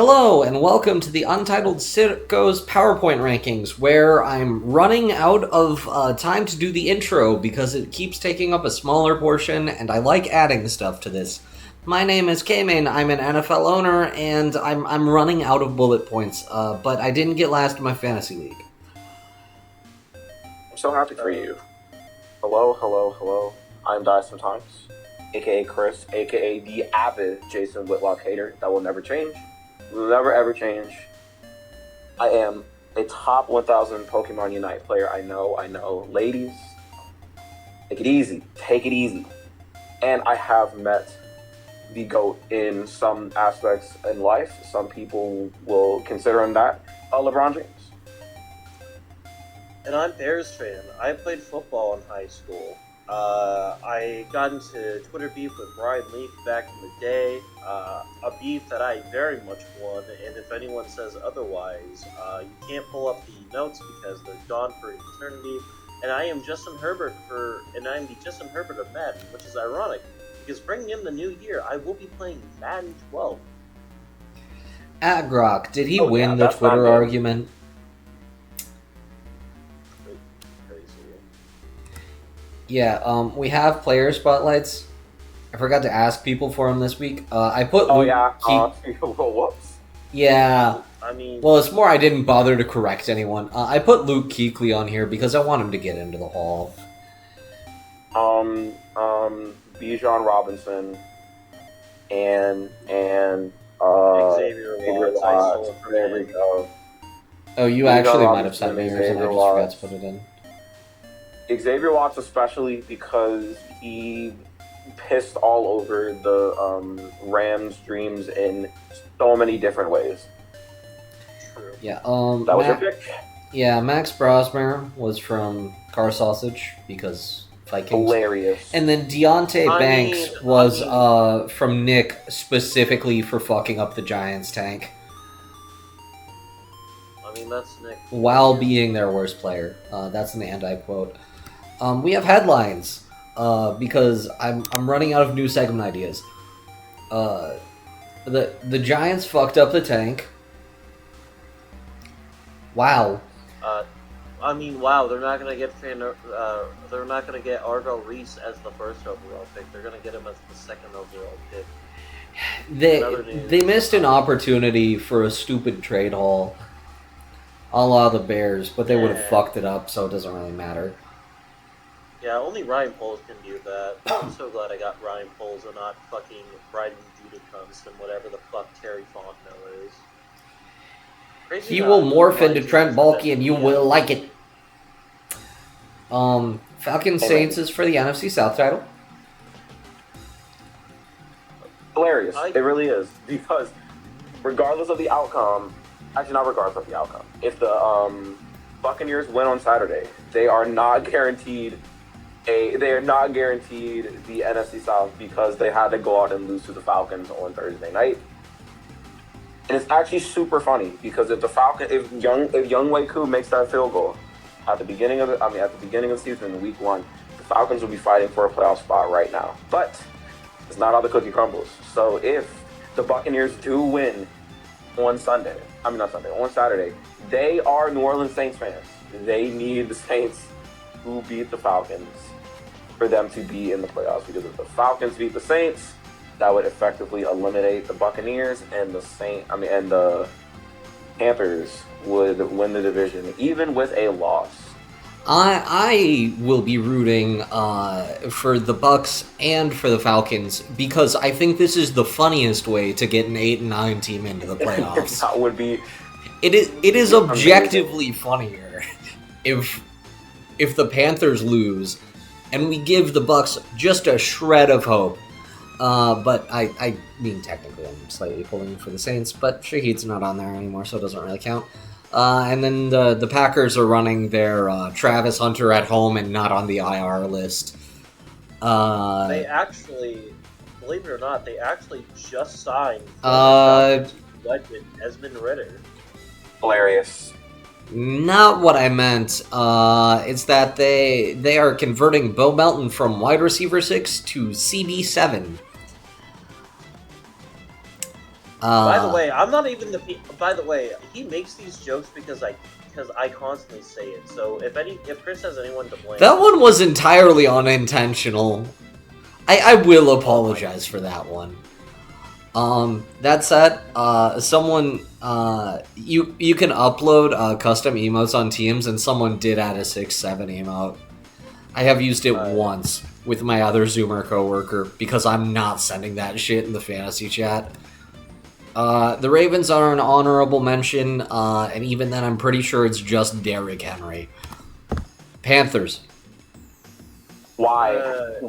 Hello, and welcome to the Untitled Sickos PowerPoint Rankings, where I'm running out of time to do the intro because it keeps taking up a smaller portion, and I like adding stuff to this. My name is K-Main, I'm an NFL owner, and I'm running out of bullet points, but I didn't get last in my fantasy league. I'm so happy for you. Hello. I'm Dyson Times, aka Chris, aka the avid Jason Whitlock hater that will never change. Will never ever change. I am a top 1000 Pokemon Unite player. I know. Ladies, take it easy. And I have met the GOAT in some aspects in life. Some people will consider him that. LeBron James. And I'm Bears fan. I played football in high school. I got into Twitter beef with Brian Leaf back in the day, a beef that I very much won, and if anyone says otherwise, you can't pull up the notes because they're gone for eternity, and I'm the Justin Herbert of Madden, which is ironic, because bringing in the new year, I will be playing Madden 12. Grok, did he win the Twitter argument? Yeah, we have player spotlights. I forgot to ask people for them this week. I put whoops. Yeah. I mean... Well, it's more I didn't bother to correct anyone. I put Luke Kuechly on here because I want him to get into the Hall. Bijan Robinson and Xavier Watts. There we go. Oh, you actually might have sent me yours and I just forgot to put it in. Xavier Watts especially because he pissed all over the Rams' dreams in so many different ways. True. Yeah, that was your pick? Yeah, Max Brosmer was from Car Sausage because Vikings. Hilarious. And then Deontay Banks was from Nick specifically for fucking up the Giants tank. I mean, that's Nick. While being their worst player. That's an anti-quote. We have headlines, because I'm running out of new segment ideas. The Giants fucked up the tank. Wow. Wow, they're not gonna get they're not gonna get Argo Reese as the first overall pick. They're gonna get him as the second overall pick. They missed an opportunity for a stupid trade haul, a la the Bears, but they would have fucked it up, so it doesn't really matter. Yeah, only Ryan Poles can do that. I'm so glad I got Ryan Poles and not fucking Bryden Gutekunst and whatever the fuck Terry Fontenot is. Crazy he will morph into Trent Baalke and you will like it. Falcons Saints is for the NFC South title. Hilarious. It really is. Because regardless of the outcome, actually not regardless of the outcome, if the Buccaneers win on Saturday, they are not guaranteed the NFC South because they had to go out and lose to the Falcons on Thursday night. And it's actually super funny because if Young Wei Koo makes that field goal at the beginning of the season in week 1, the Falcons will be fighting for a playoff spot right now. But it's not how the cookie crumbles. So if the Buccaneers do win on Saturday, they are New Orleans Saints fans. They need the Saints who beat the Falcons for them to be in the playoffs, because if the Falcons beat the Saints, that would effectively eliminate the Buccaneers, and the Panthers would win the division even with a loss. I will be rooting for the Bucs and for the Falcons because I think this is the funniest way to get an 8-9 team into the playoffs. That would be. It is objectively funnier if the Panthers lose and we give the Bucs just a shred of hope. But I mean, technically I'm slightly pulling for the Saints, but Shaheed's not on there anymore, so it doesn't really count. And then the Packers are running their Travis Hunter at home and not on the IR list. They actually, believe it or not, just signed legend Desmond Ridder. Hilarious. Not what I meant. It's that they are converting Bo Melton from wide receiver 6 to CB7. By the way, I'm not even the. By the way, he makes these jokes because I constantly say it. So if Chris has anyone to blame, that one was entirely unintentional. I will apologize for that one. That said, someone you can upload custom emotes on Teams, and someone did add a 6-7 emote. I have used it once with my other Zoomer coworker because I'm not sending that shit in the fantasy chat. The Ravens are an honorable mention, and even then, I'm pretty sure it's just Derrick Henry. Panthers. Why are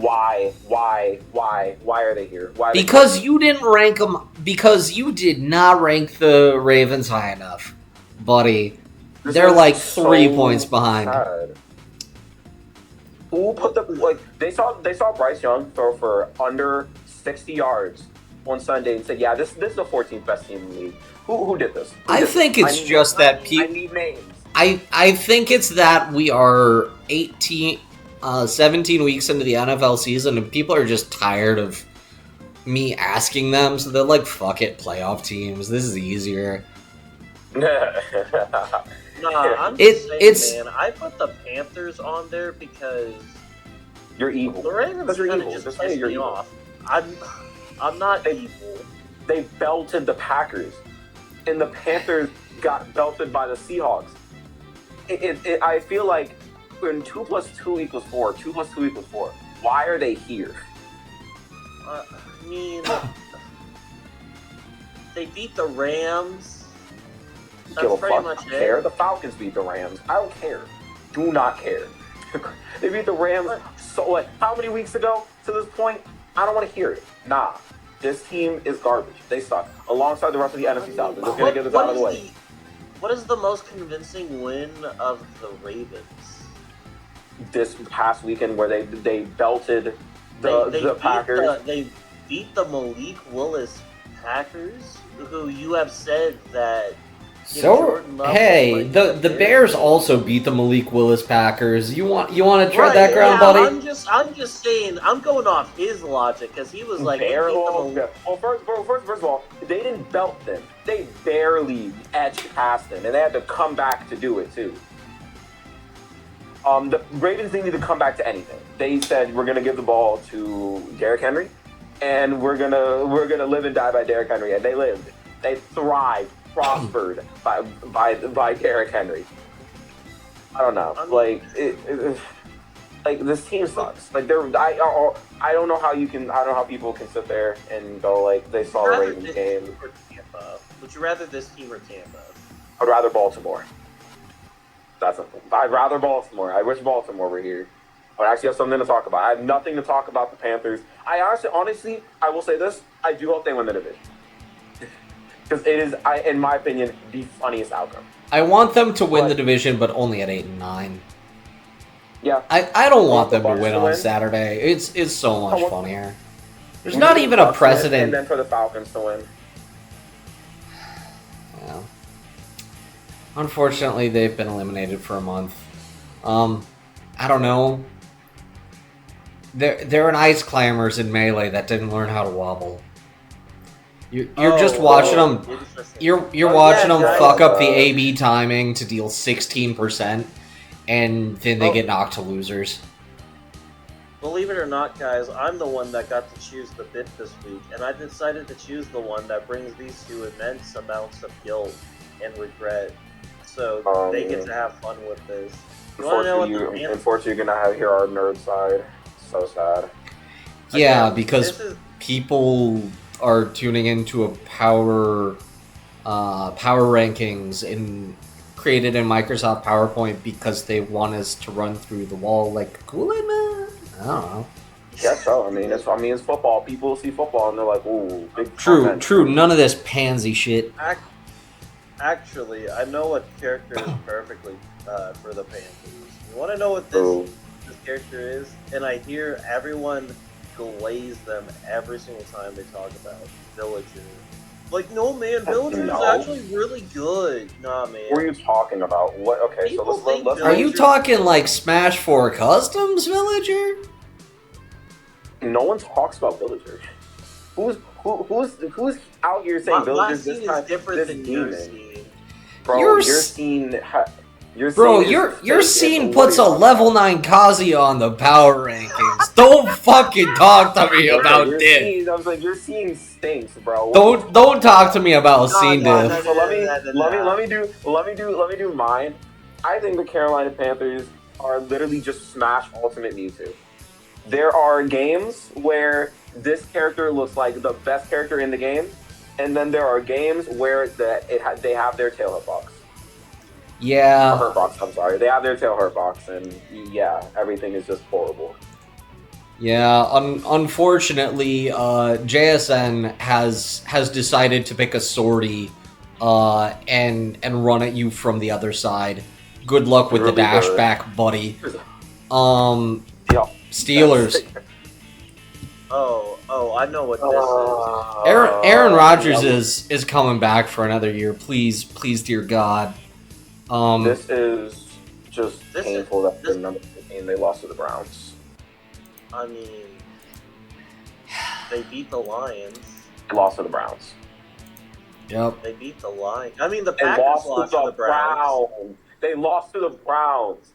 they here? Why? Because you didn't rank them. Because you did not rank the Ravens high enough, buddy. They're like 3 points behind. Sad. Who put the They saw Bryce Young throw for under 60 yards on Sunday and said, "Yeah, this is the 14th best team in the league." Who did this? I think it's just that people. I need names. I think it's that we are 17 weeks into the NFL season, and people are just tired of me asking them, so they're like, "Fuck it, playoff teams. This is easier." Nah, I'm just saying, man. I put the Panthers on there because you're evil. The Ravens kind of just pissed me off. I'm not evil. They belted the Packers, and the Panthers got belted by the Seahawks. I feel like when 2 + 2 = 4, 2 + 2 = 4. Why are they here? I mean, they beat the Rams. That's pretty much it. Care. The Falcons beat the Rams. I don't care. Do not care. They beat the Rams. So how many weeks ago to this point? I don't want to hear it. Nah. This team is garbage. They suck. Alongside the rest of the NFC South. They're just going to get this out of the way. What is the most convincing win of the Ravens? This past weekend where they belted the Packers. They beat the Malik Willis Packers, who you have said that. So hey, the Bears also beat the Malik Willis Packers. You want to tread that ground, buddy? I'm just saying. I'm going off his logic because he was like, well, first of all, they didn't belt them. They barely edged past them, and they had to come back to do it too. The Ravens didn't need to come back to anything. They said we're gonna give the ball to Derrick Henry, and we're gonna live and die by Derrick Henry, and they lived. They thrived. Prospered by Derrick Henry. I don't know. Like this team sucks. Like I don't know how you can. I don't know how people can sit there and go like they saw the Ravens game. Would you rather this team or Tampa? I'd rather Baltimore. I'd rather Baltimore. I wish Baltimore were here. I actually have something to talk about. I have nothing to talk about the Panthers. I honestly, I will say this. I do hope they win the division. Because it is, in my opinion, the funniest outcome. I want them to win the division, but only at 8-9. Yeah. I don't want them to win on Saturday. It's so much funnier. There's not even a precedent. And then for the Falcons to win. Well, unfortunately, they've been eliminated for a month. I don't know. They're an ice climbers in Melee that didn't learn how to wobble. You're just watching them. You're watching them fuck up the AB timing to deal 16%, and then they get knocked to losers. Believe it or not, guys, I'm the one that got to choose the bit this week, and I decided to choose the one that brings these two immense amounts of guilt and regret, so they get to have fun with this. Unfortunately, you're gonna hear our nerd side. So sad. Yeah, because people are tuning into a power rankings created in Microsoft PowerPoint because they want us to run through the wall like Kool-Aid Man. I don't know. Yeah, so I mean, it's football. People see football and they're like, "Ooh, big." True. None of this pansy shit. Actually, I know what character is perfectly for the Panthers. You want to know what this character is? And I hear everyone glaze them every single time they talk about Villager. Like, no, man, Villager is actually really good. Nah, man. What are you talking about? What? Okay, People so let's. Are you talking like Smash 4 Customs Villager? No one talks about Villager. who's out here saying My Villagers scene this is time different this than your demon? scene. Bro, Your your s- scene Bro, is your fake, scene and what are puts you a talking level about? 9 Kazuya on the power rankings. Don't fucking talk to me Okay, about your this. scene. I was like, your scene stinks, bro. What are you Don't talking talk to about? me about No, scene no, Okay, no, diff. no, so let no, me no, no, let me no. let me do let me do let me do mine. I think the Carolina Panthers are literally just Smash Ultimate Mewtwo. There are games where this character looks like the best character in the game, and then there are games where they have their tail hurt box. Or Yeah, hurt box, I'm sorry. They have their tail hurt box, and yeah, everything is just horrible. yeah. Unfortunately, JSN has decided to pick a sortie, and run at you from the other side. Good luck with the Really, dash back, buddy. Yeah, Steelers. Oh, I know what this is. Aaron Rodgers yeah, is coming back for another year. Please, dear God. this is just This is- painful that this- the number 15 they lost to the Browns. I mean, they beat the Lions. They lost to the Browns. Yep. They beat the Lions. I mean, the They Packers lost to the Browns. Browns. They lost to the Browns.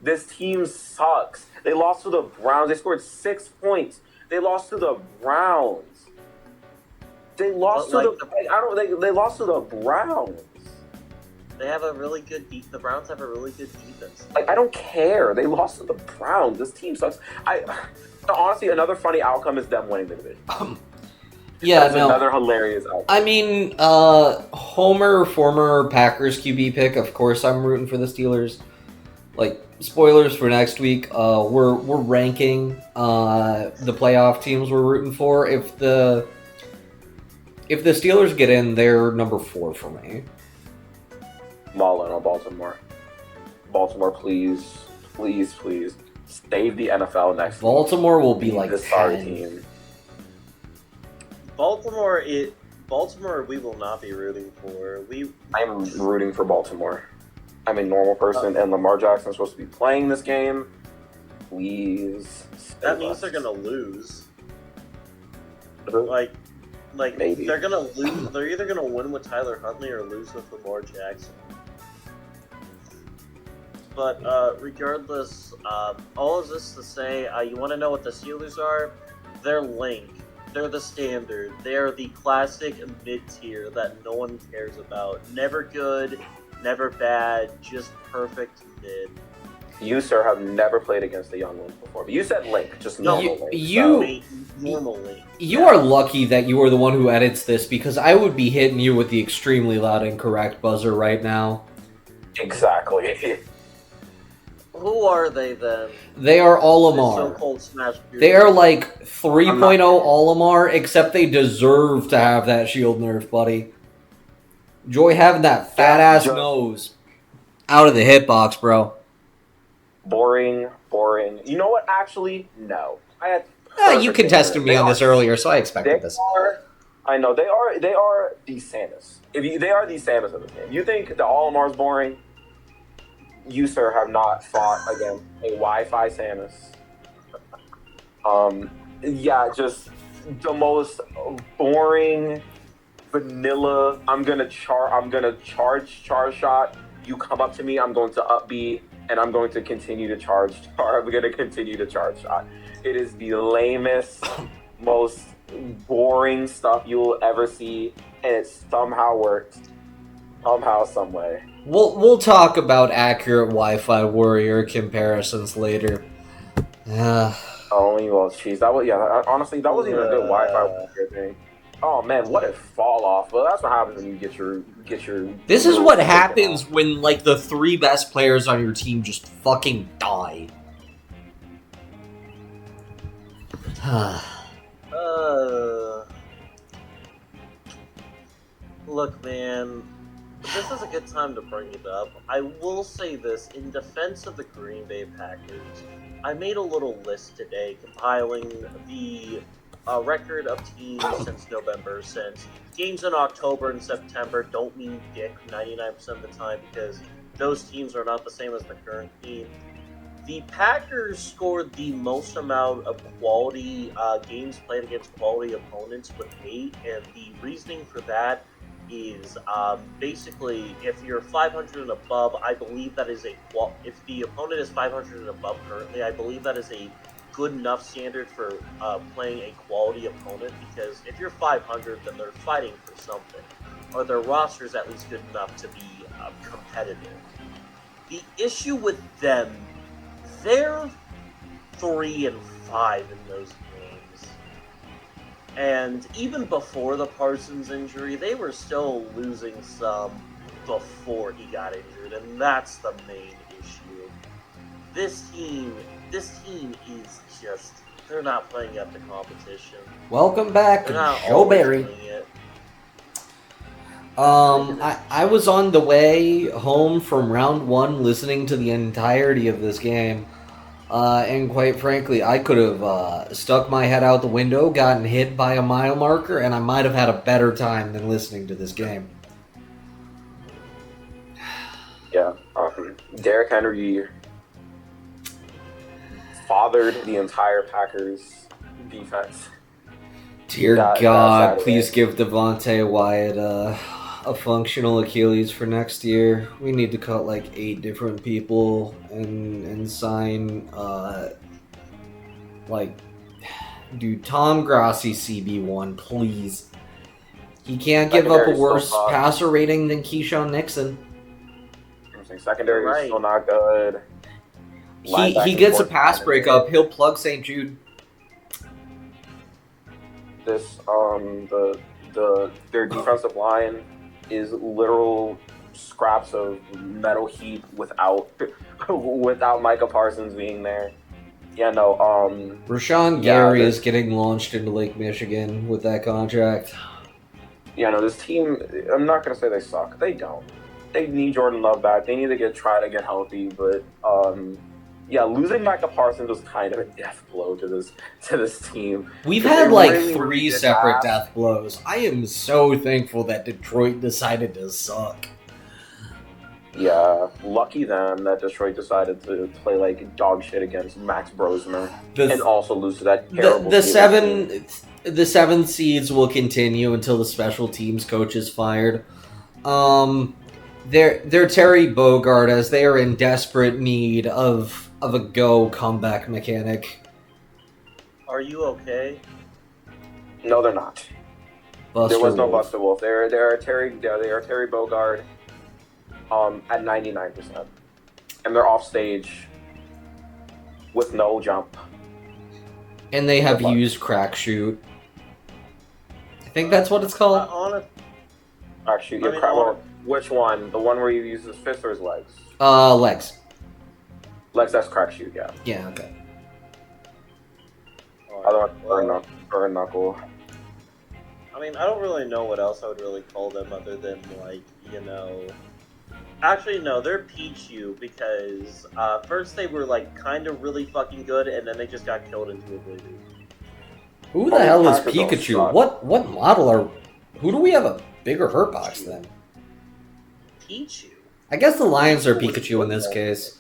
This team sucks. They lost to the Browns. They scored 6 points. They lost to the Browns. They lost But, to like, they lost to the Browns. They have a really good the Browns have a really good defense. Like, I don't care. They lost to the Browns. This team sucks. Honestly, another funny outcome is them winning the division. Yeah, That's no. another hilarious outcome. I mean, Homer, former Packers QB pick. Of course, I'm rooting for the Steelers. Like, spoilers for next week. We're ranking the playoff teams we're rooting for. If the Steelers get in, they're number 4 for me. Mullen on Baltimore. Baltimore, please, please, please save the NFL next week. Baltimore will be We need like this sorry 10. team. Baltimore, we will not be rooting for. I'm rooting for Baltimore. I'm a normal person, and Lamar Jackson's supposed to be playing this game. Please. That means they're gonna lose. Like Maybe. they're gonna lose. They're either gonna win with Tyler Huntley or lose with Lamar Jackson. But regardless, all of this to say, you want to know what the Steelers are? They're Link. They're the standard. They're the classic mid-tier that no one cares about. Never good, never bad, just perfect mid. You, sir, have never played against the young Link before. But you said Link, just No, normal Link. you- Normally. You are lucky that you are the one who edits this, because I would be hitting you with the extremely loud incorrect buzzer right now. Exactly. Who are they then? They are The Olimar. so-called Smash. They are like 3.0 I'm not- Olimar, except they deserve to have that shield nerf, buddy. Joy having that fat ass just- nose out of the hitbox, bro. Boring. You know what? Actually, no. I had You perfect contested me internet. on this earlier, so I They expected this. are. I know they are. They are the Samus. They are the Samus of the game. You think the Olimar's boring? You, sir, have not fought against a Wi-Fi Samus. Yeah, just the most boring, vanilla. I'm gonna charge shot. You come up to me, I'm going to up B, and I'm going to continue to charge. I'm gonna continue to charge shot. It is the lamest, most boring stuff you will ever see, and it somehow works. Somehow, some way. We'll talk about accurate Wi-Fi warrior comparisons later. Oh, well, jeez, honestly, that wasn't even a good Wi-Fi thing. Oh man, what a fall off! Well, that's what happens when you get your. This is what taken happens off. when like the 3 best players on your team just fucking die. Look, man, this is a good time to bring it up. I will say this, in defense of the Green Bay Packers, I made a little list today compiling the record of teams since November, since games in October and September don't mean dick 99% of the time because those teams are not the same as the current team. The Packers scored the most amount of quality games played against quality opponents with 8, and the reasoning for that is basically if you're 500 and above, I believe that is if the opponent is 500 and above currently, I believe that is a good enough standard for playing a quality opponent, because if you're 500, then they're fighting for something, or their roster is at least good enough to be competitive. The issue with them, they're 3-5 in those games. And even before the Parsons injury, they were still losing some before he got injured, and that's the main issue. This team is just, they're not playing up to competition. Welcome back, Joe Barry. I was on the way home from round 1 listening to the entirety of this game. And quite frankly, I could have stuck my head out the window, gotten hit by a mile marker, and I might have had a better time than listening to this game. Yeah, Derrick Henry fathered the entire Packers defense. Dear God, please give Devontae Wyatt a functional Achilles for next year. We need to cut like 8 different people and sign do Tom Grassi CB1, please. He can't give up a worse passer rating than Keyshawn Nixon. Secondary is still not good. He gets a pass breakup. He'll plug St. Jude. This their defensive line is literal scraps of metal heap without Micah Parsons being there. Yeah, no. Rashawn Gary is getting launched into Lake Michigan with that contract. Yeah, no. This team, I'm not gonna say they suck. They don't. They need Jordan Love back. They need to try to get healthy, but yeah, losing Micah Parsons was kind of a death blow to this team. We've had like really 3 separate death blows. I am so thankful that Detroit decided to suck. Yeah, lucky them that Detroit decided to play like dog shit against Max Brosmer and also lose to that terrible team. The 7 seeds will continue until the special teams coach is fired. They're Terry Bogard, as they are in desperate need of a comeback mechanic. Are you okay? No, they're not. Buster there was no Wolf. Buster Wolf. They are Terry Bogard at 99%. And they're off stage with no jump. And they have used crack shoot. I think that's what it's called. Crack shoot. Well, which one? The one where you use his fist or his legs? Legs. Legs, that's crack shoot, yeah. Yeah, okay. Burn knuckle. I mean, I don't really know what else I would really call them other than, like, you know... Actually, no, they're Pichu, because first they were, like, kind of really fucking good, and then they just got killed into oblivion. Who the hell is Pikachu? What model are... Who do we have a bigger hurt box than? Pichu? I guess the Lions are Pikachu in this case.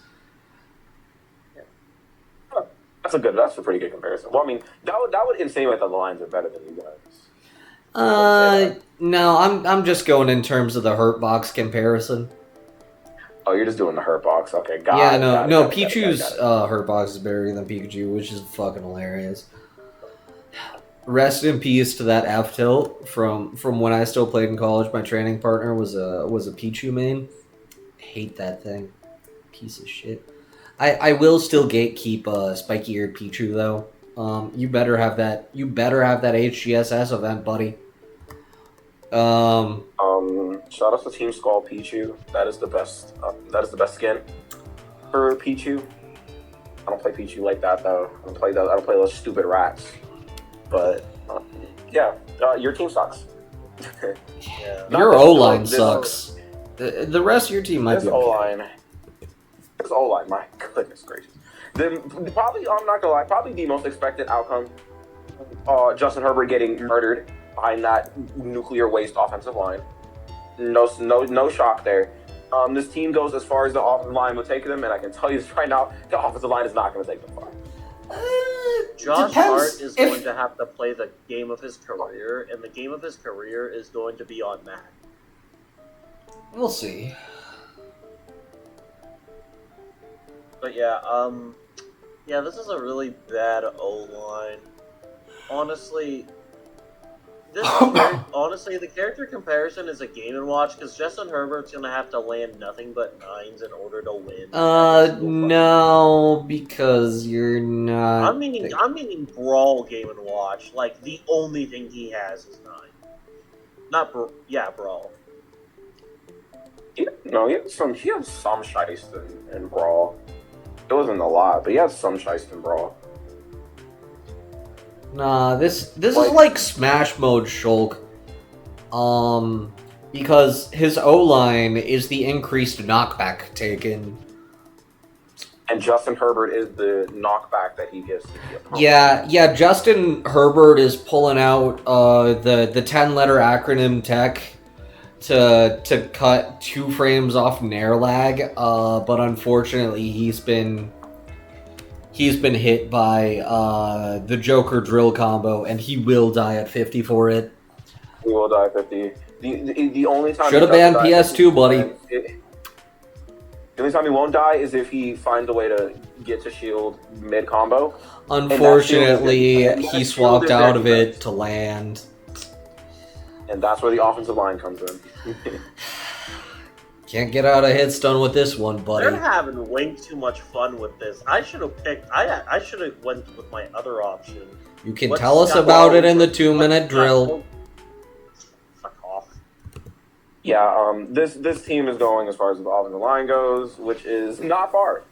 That's a pretty good comparison. Well, I mean, that would insinuate that the Lions are better than you guys. No, I'm just going in terms of the hurt box comparison. Oh, you're just doing the hurt box. Okay, Pichu's hurt box is better than Pikachu, which is fucking hilarious. Rest in peace to that F tilt from when I still played in college. My training partner was a Pichu main. Hate that thing, piece of shit. I will still gatekeep spiky-eared Pichu though. You better have that. You better have that HGSS event, buddy. Shout out to Team Skull Pichu. That is the best. That is the best skin for Pichu. I don't play Pichu like that though. I don't play those stupid rats. But yeah, your team sucks. Yeah. Your O-line sucks. The rest of your team might be okay. This O-line, my goodness gracious. Probably, I'm not gonna lie, probably the most expected outcome, Justin Herbert getting murdered behind that nuclear waste offensive line. No shock there. This team goes as far as the offensive line will take them, and I can tell you this right now, the offensive line is not going to take them far. Josh Hart is going to have to play the game of his career, and the game of his career is going to be on Mac. We'll see. But yeah, this is a really bad O-line. Honestly, the character comparison is a game and watch because Justin Herbert's gonna have to land nothing but 9s in order to win. No, because you're not. I'm meaning brawl game and watch. Like the only thing he has is 9. Brawl. He had some shiest in brawl. It wasn't a lot, but he had some shiest in brawl. Nah, this is like Smash Mode Shulk. Because his O-line is the increased knockback taken. And Justin Herbert is the knockback that he gives to the opponent. Yeah, Justin Herbert is pulling out the 10-letter acronym tech to cut 2 frames off Nair lag, but unfortunately he's been hit by the Joker drill combo, and he will die at 50 for it. He will die at 50. The only time should have banned PS2, buddy. The only time he won't die is if he finds a way to get to shield mid combo. Unfortunately, he swapped out of it to land. And that's where the offensive line comes in. Can't get out of headstone with this one, buddy. They're having way too much fun with this. I should have picked. I should have went with my other option. You can tell us about it in the 2-minute drill. Fuck off. Yeah, this team is going as far as the offensive line goes, which is not far.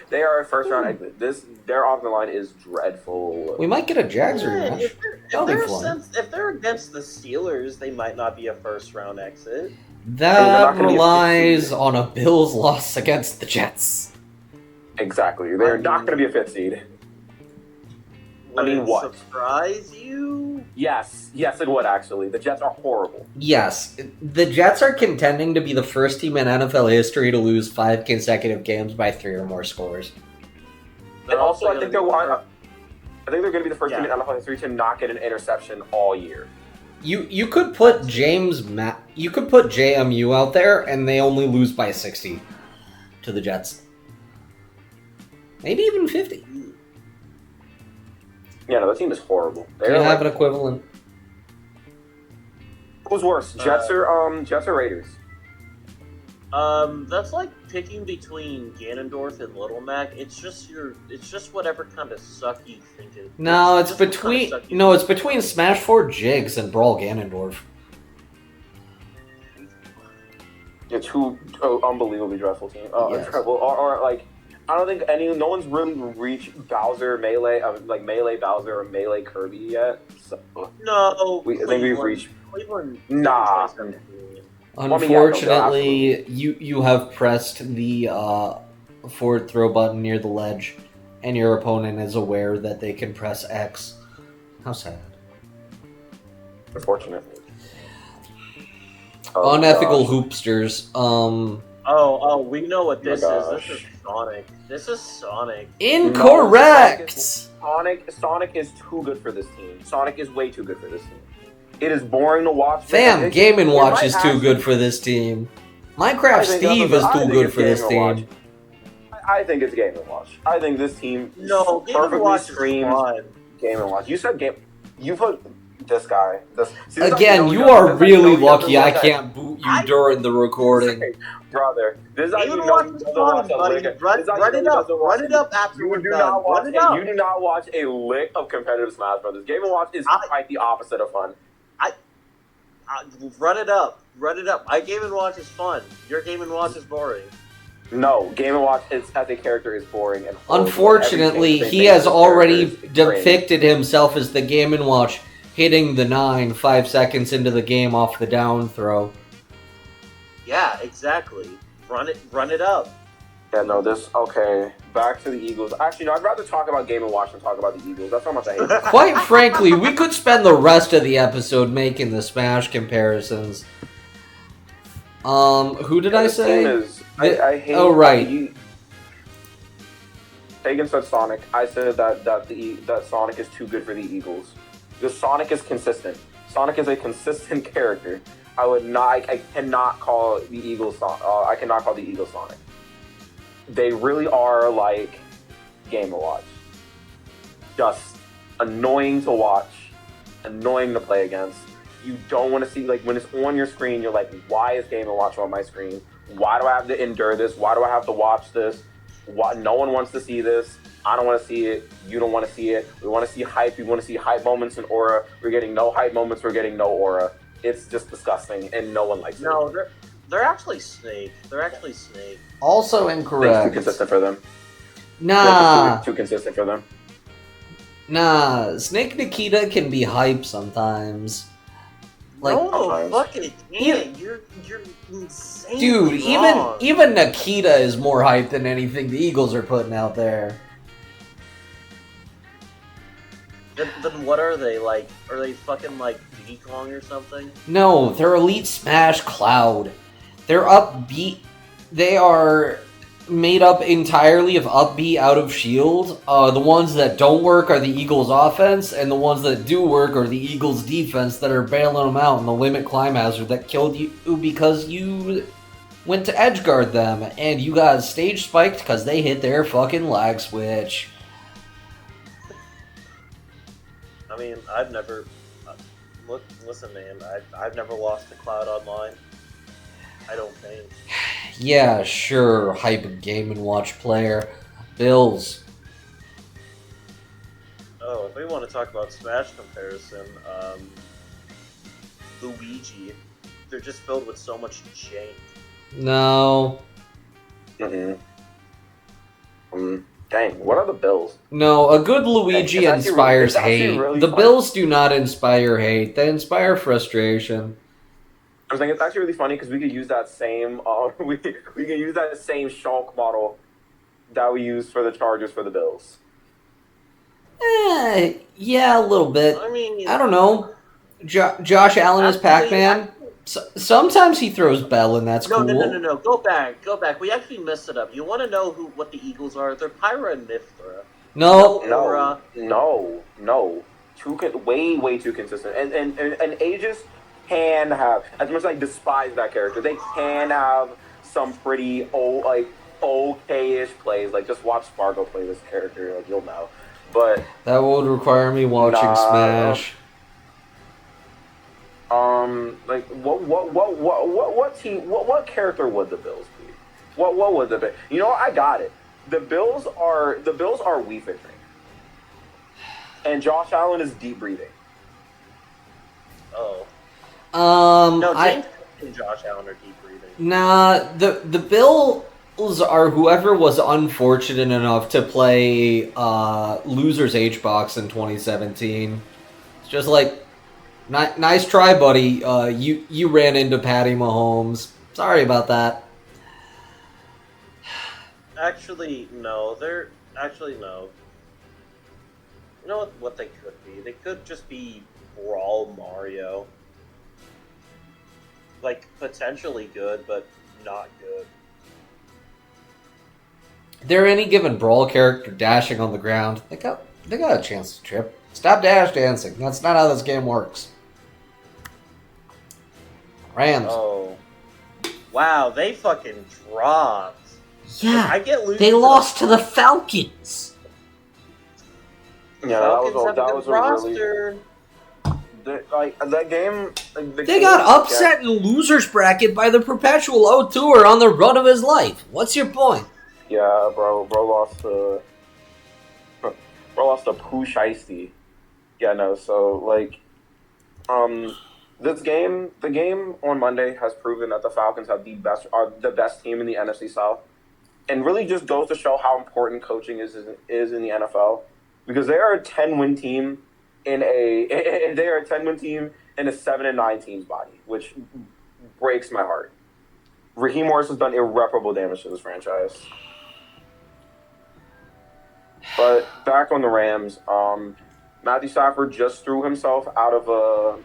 They are a first-round exit. Their offensive line is dreadful. We might get a Jags rematch. If they're against the Steelers, they might not be a first-round exit. That relies on a Bills loss against the Jets. Exactly. They're not going to be a 5th seed. Would it what? Surprise you? Yes, it would actually. The Jets are horrible. Yes, the Jets are contending to be the first team in NFL history to lose 5 consecutive games by 3 or more scores. And also, I think they're going to be the first team in NFL history to not get an interception all year. You could put JMU out there, and they only lose by 60 to the Jets. Maybe even 50. Yeah, no, the team is horrible. Do you have an equivalent? Who's worse, Jets or Raiders? That's like picking between Ganondorf and Little Mac. It's just whatever kind of suck you think it. No, it's between Smash 4 Jigs and Brawl Ganondorf. Yeah, 2 unbelievably dreadful teams. Yes. Or like, I don't think no one's really reached Bowser Melee, like Melee Bowser or Melee Kirby yet. So, no, I think we've reached. Cleveland. Nah. Unfortunately, you have pressed the forward throw button near the ledge, and your opponent is aware that they can press X. How sad. Unfortunately. Unethical hoopsters. Oh, we know what this is. This is Sonic. Incorrect! Sonic is too good for this team. Sonic is way too good for this team. It is boring to watch. Fam, Game & Watch is too good for this team. Minecraft Steve is too good for this team. I think it's Game & Watch. I think this team perfectly screams Game & Watch. You said Game... You put this guy... Again, you are really lucky I can't boot you during the recording. Brother, this is how you know Run it up after we're done. You do not watch a lick of competitive Smash Brothers. Game & Watch is quite the opposite of fun. Run it up. My Game & Watch is fun. Your Game & Watch is boring. No, Game & Watch as a character is boring and horrible. Unfortunately, he has already depicted himself as the Game & Watch hitting the 9 5 seconds into the game off the down throw. Yeah, exactly. Run it up. Yeah, no, okay, back to the Eagles. Actually, no, I'd rather talk about Game & Watch than talk about the Eagles. That's how much I hate them. Quite frankly, we could spend the rest of the episode making the Smash comparisons. Who did I say? I hate. Oh, right. Hagen said Sonic. I said that Sonic is too good for the Eagles because Sonic is consistent. Sonic is a consistent character. I cannot call the Eagles. I cannot call the Eagles Sonic. They really are like Game & Watch. Just annoying to watch, annoying to play against. You don't want to see, like, when it's on your screen, you're like, why is Game & Watch on my screen? Why do I have to endure this? Why do I have to watch this? Why, no one wants to see this. I don't want to see it. You don't want to see it. We want to see hype. We want to see hype moments and aura. We're getting no hype moments. We're getting no aura. It's just disgusting, and no one likes it. No, they're actually Snake. They're actually Snake. Also incorrect. Too consistent for them. Nah. Too consistent for them. Nah. Snake Nikita can be hype sometimes. Like, no, fuck it, can't. You're insane. Dude, even Nikita is more hype than anything the Eagles are putting out there. Then what are they, like? Are they fucking like Diddy Kong or something? No, they're Elite Smash Cloud. They're upbeat. They are made up entirely of upbeat out of shield. The ones that don't work are the Eagles offense, and the ones that do work are the Eagles defense that are bailing them out in the limit climb hazard that killed you because you went to edge guard them and you got stage spiked because they hit their fucking lag switch. I mean, I've never... listen, man, I've never lost to Cloud Online. I don't think. Yeah, sure, hype Game & Watch player. Bills. Oh, if we want to talk about Smash comparison, Luigi, they're just filled with so much jank. No. Dang, what are the Bills? No, a good Luigi inspires hate. Really the funny. Bills do not inspire hate. They inspire frustration. I was thinking it's actually really funny because we could use that same we can use that same Shulk model that we use for the Chargers for the Bills. Yeah, a little bit. I mean, I don't know. Josh Allen is Pac-Man. Sometimes he throws Bell, and that's cool. No. Go back. We actually messed it up. You want to know what the Eagles are? They're Pyra and Mithra. No. Way too consistent. And Aegis can have, as much as I despise that character, they can have some pretty okay-ish plays. Like, just watch Spargo play this character, like, you'll know. But that would require me watching Smash. Like, what character would the Bills be? What would the Bills? You know what? I got it. The Bills are Wii Fit Train, and Josh Allen is deep breathing. Oh. No, James and Josh Allen are deep breathing. Nah, the Bills are whoever was unfortunate enough to play Losers H-Box in 2017. It's just like, nice try, buddy. You ran into Patty Mahomes. Sorry about that. Actually, no. No. You know what they could be? They could just be Brawl Mario. Like, potentially good, but not good. They're any given Brawl character dashing on the ground. They got a chance to trip. Stop dash dancing. That's not how this game works. Rams. Oh. Wow, they fucking dropped. Yeah, I get they lost to the Falcons. Yeah, that was a roster. That game. They got upset in losers bracket by the Perpetual O2er on the run of his life. What's your point? Yeah, bro lost to Pooh Shiesty. Yeah, no. So like, the game on Monday has proven that the Falcons are the best team in the NFC South, and really just goes to show how important coaching is in the NFL, because they are a 10-win team in a 7-9 team's body, which breaks my heart. Raheem Morris has done irreparable damage to this franchise. But back on the Rams, Matthew Stafford just threw himself out of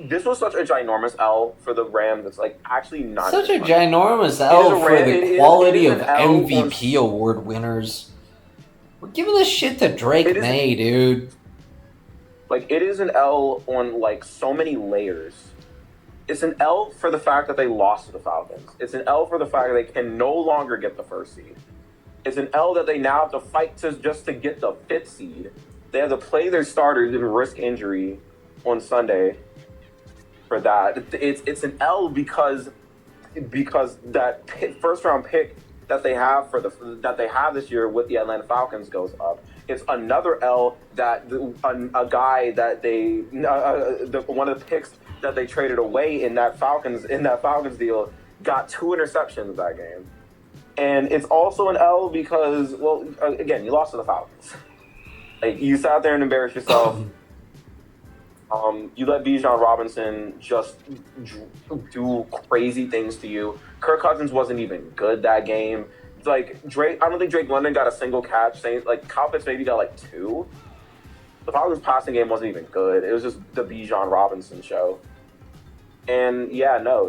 this was such a ginormous L for the Rams. It's like actually not Such a even funny. ginormous L for the quality of an L MVP award winners. We're giving this shit to Drake May, dude. Like, it is an L on, like, so many layers. It's an L for the fact that they lost to the Falcons. It's an L for the fact that they can no longer get the first seed. It's an L that they now have to fight just to get the fifth seed. They have to play their starters and risk injury on Sunday for that. It's an L because that first round pick that they have this year with the Atlanta Falcons goes up. It's another L that a guy that one of the picks that they traded away in that Falcons deal got 2 interceptions that game. And it's also an L because, well, again, you lost to the Falcons. Like, you sat there and embarrassed yourself. You let Bijan Robinson just do crazy things to you. Kirk Cousins wasn't even good that game. It's like Drake. I don't think Drake London got a single catch. Like Kyle Pitts maybe got like 2. The Falcons' passing game wasn't even good. It was just the Bijan Robinson show. And yeah, no,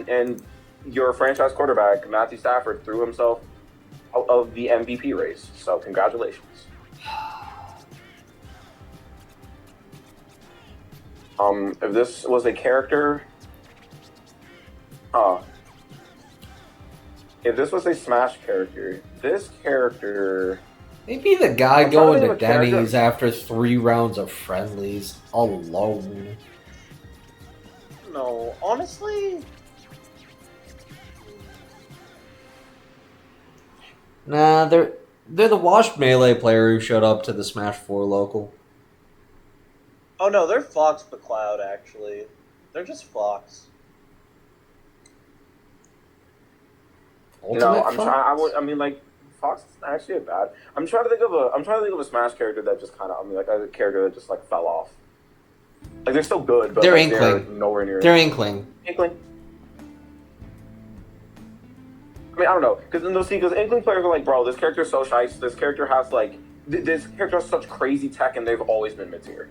and your franchise quarterback Matthew Stafford threw himself out of the MVP race. So congratulations. If this was a character, if this was a Smash character, this character... Maybe the guy going to Denny's after 3 rounds of friendlies alone. No, honestly... Nah, they're the Wash Melee player who showed up to the Smash 4 local. Oh no, they're Fox McCloud, actually. They're just Fox. No, I'm trying. I mean, like, Fox is actually a bad. I'm trying to think of a Smash character that just kind of. I mean, like a character that just like fell off. Like they're still good, but they're like, Inkling. They're nowhere near. They're Inkling. Inkling. I mean, I don't know, because Inkling players are like, bro, this character's so shice. This character has like, this character has such crazy tech, and they've always been mid tier.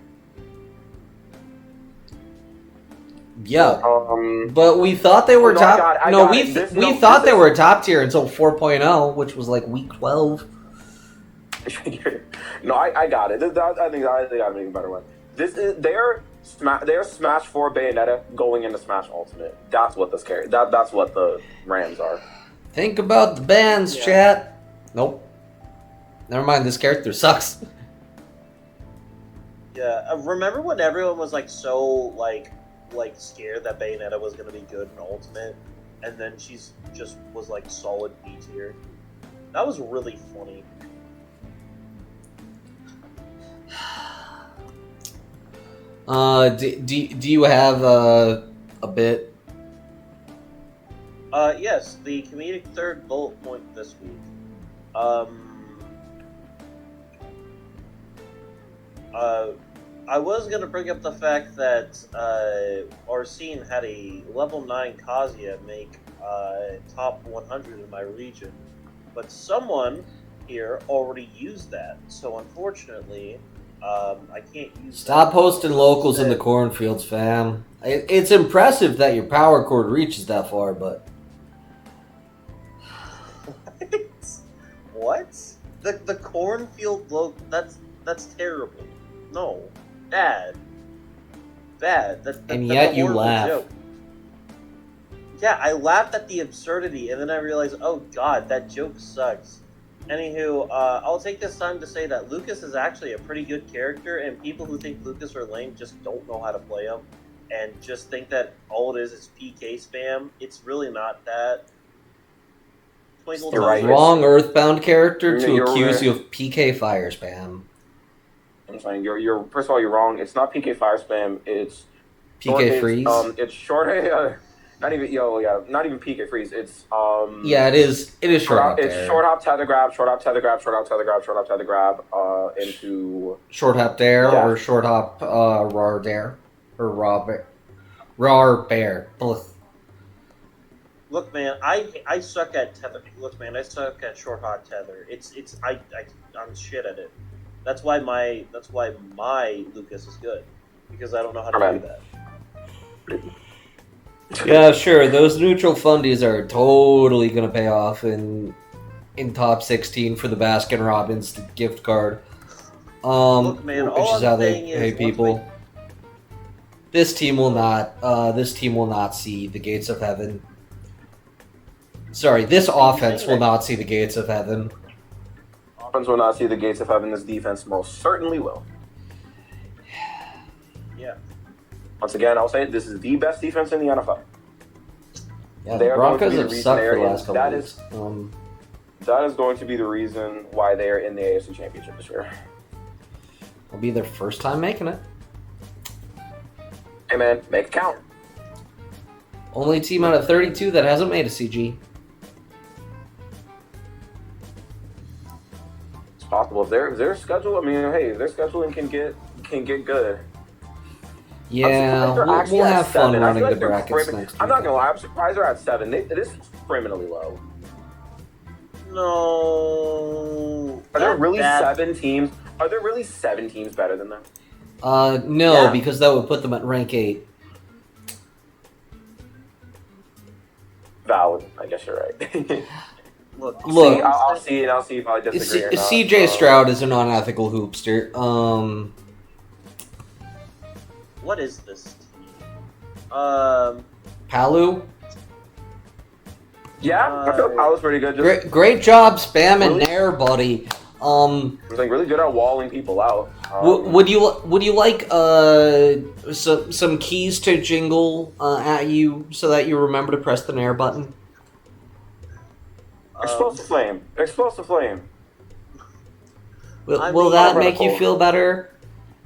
Yeah, but we thought they were top. We thought they were top tier until 4.0, which was like week 12. No, I got it. I think I'm making a better one. They're Smash 4 Bayonetta going into Smash Ultimate. That's what this character. That's what the Rams are. Think about the bands, chat. Nope. Never mind. This character sucks. Yeah, remember when everyone was like so like scared that Bayonetta was gonna be good in Ultimate, and then she's just was like solid B tier. That was really funny. Do you have a bit? Yes, the comedic third bullet point this week. I was going to bring up the fact that Arsene had a level 9 Kazuya make top 100 in my region, but someone here already used that, so unfortunately, I can't use Stop posting locals in the cornfields, fam. It's impressive that your power cord reaches that far, but... What? The cornfield local, that's terrible. No. Bad. And yet you laugh. Joke. Yeah, I laughed at the absurdity, and then I realized, oh god, that joke sucks. Anywho, I'll take this time to say that Lucas is actually a pretty good character, and people who think Lucas are lame just don't know how to play him, and just think that all it is PK spam. It's really not that. You're right. Wrong Earthbound character to accuse you of PK fire spam. I'm saying you're first of all you're wrong. It's not PK fire spam. It's PK freeze. It's short. Not even not even PK freeze. It's Yeah, it is. It is short hop. It's short hop tether grab, short hop tether grab, short hop tether grab, short hop tether grab. Into short hop dare or short hop raw dare or raw bear both. Look, man, I suck at tether. Look, man, I suck at short hop tether. I'm shit at it. That's why my Lucas is good. because I don't know how to do that. Yeah, sure. Those neutral fundies are totally gonna pay off in top 16 for the Baskin Robbins gift card. Look, man, which all is how I'm they saying pay is people. This team will not. This team will not see the gates of heaven. Sorry, this offense will not see the gates of heaven. Offense will not see the gates of heaven. This defense most certainly will. Yeah. Once again, I'll say it, this is the best defense in the NFL. Yeah, the Broncos have sucked for the last couple that weeks. That is going to be the reason why they are in the AFC Championship this year. It'll be their first time making it. Hey man, make it count. Only team out of 32 that hasn't made a CG. It's possible if their schedule. I mean, hey, if their scheduling can get good. Yeah, we'll have fun running the brackets next week. I'm not gonna lie, I'm surprised they're at 7. This is criminally low. No. Are there really 7 teams? Are there really 7 teams better than them? No, Yeah. because that would put them at rank 8. Valid. I guess you're right. Look. See, I'll see if I disagree or not. CJ Stroud is a non-ethical hoopster. What is this team? Palu? Yeah, I feel Palu's pretty good. Great job spamming Really? Nair, buddy. He's like really good at walling people out. Would you like some keys to jingle at you so that you remember to press the Nair button? Explosive flame. Explosive flame. Will that make you feel better?